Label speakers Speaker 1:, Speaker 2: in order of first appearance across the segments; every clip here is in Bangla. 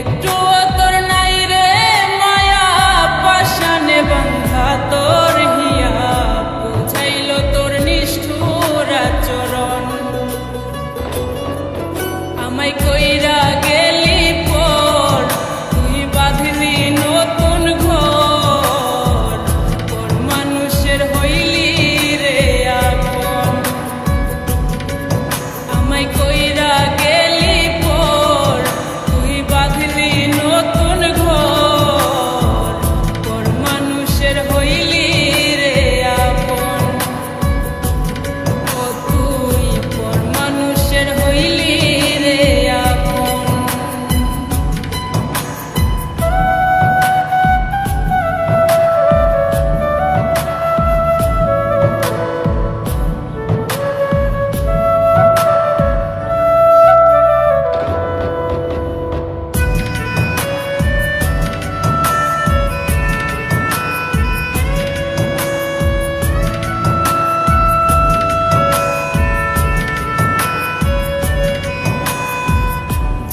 Speaker 1: একটুও তোর নাই রে মায়া পাশানে বাঁধা তোর হিয়া বুঝাইল তোর নিষ্ঠুর আচরণ আমায় কইরা গেলি পর তুই বাঁধলি নতুন ঘর কোন মানুষের হইলি রে আপন আমায় কইরা গেলি পর তুই বাঁধলি নতুন ঘর কোন মানুষের হইলি রে আপন ও তুই কোন মানুষের হইলি রে আপন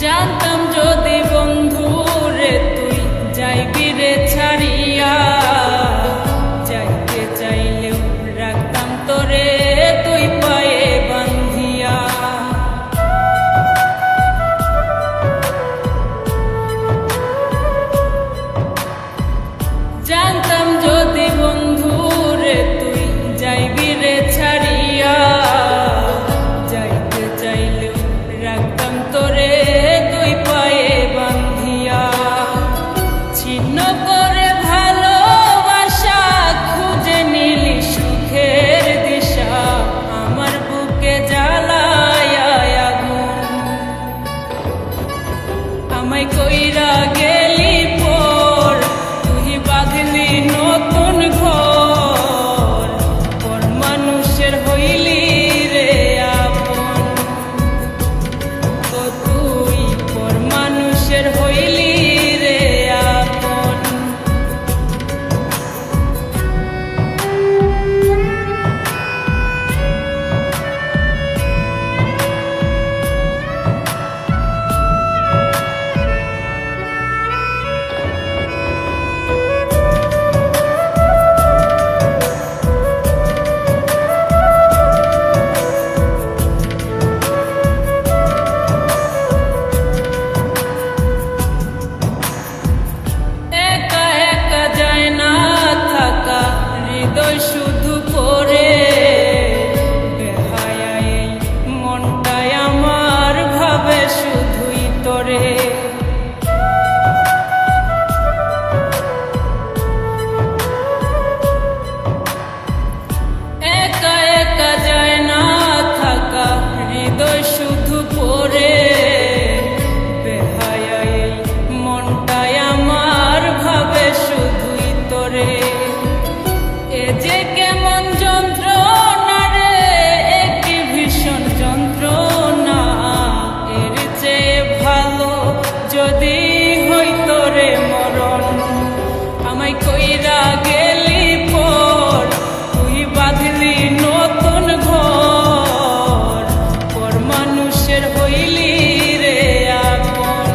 Speaker 1: জানতাম যদি বন্ধু রে তুই যাইবি রে ছাড়িয়া যাইতে চাইলেও রাখতাম তোরে তুই পায়ে বান্ধিয়া জানতাম যদি বন্ধু রে তুই যাইবি রে ছাড়িয়া যাইতে চাইলেও রাখতাম তোরে তুই পায়ে বান্ধিয়া ছিন্ন করে ভালোবাসা খুঁজে নিলি সুখের দিশা আমার বুকে জ্বালায় আগুন আমায় কইরা গেলি পর তুই বাঁধলি নতুন ঘর কোন মানুষের হইলি রে আপন ও তুই কোন মানুষের হইলি রে আপন একা একা যায় না থাকা হৃদয় শুধু পড়ে বেহায়াই মনটাই আমার ভাবে শুধুই তোরে একা একা যায় না থাকা হৃদয় শুধু পড়ে বেহায়াই মনটাই আমার ভাবে শুধুই তোরে এ যে কেমন যন্ত্রণা রে একটি ভীষণ যন্ত্রণা এর চেয়ে ভালো যদি হইতো রে মরণ আমায় কইরা গেলি পর তুই বাঁধলি নতুন ঘর পর মানুষের হইলি রে আপন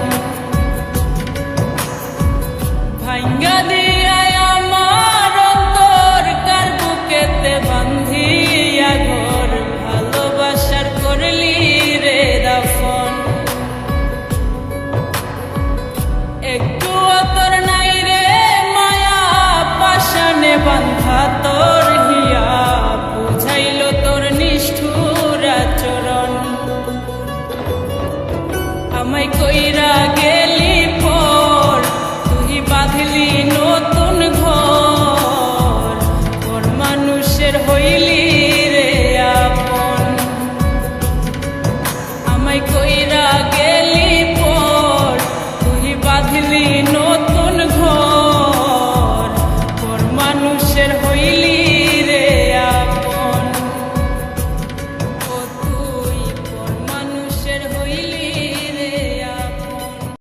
Speaker 1: ভাঙ্গা দিয়ায় আমার অন্তর কার বুকেতে বান্ধিয়া ঘর ভালোবাসার করলি রে দাফন একটুও তোর নাই রে মায়া পাশানে বাঁধা তোর হিয়া বুঝাইল তোর নিষ্ঠুর আচরণ আমায় কইরা গে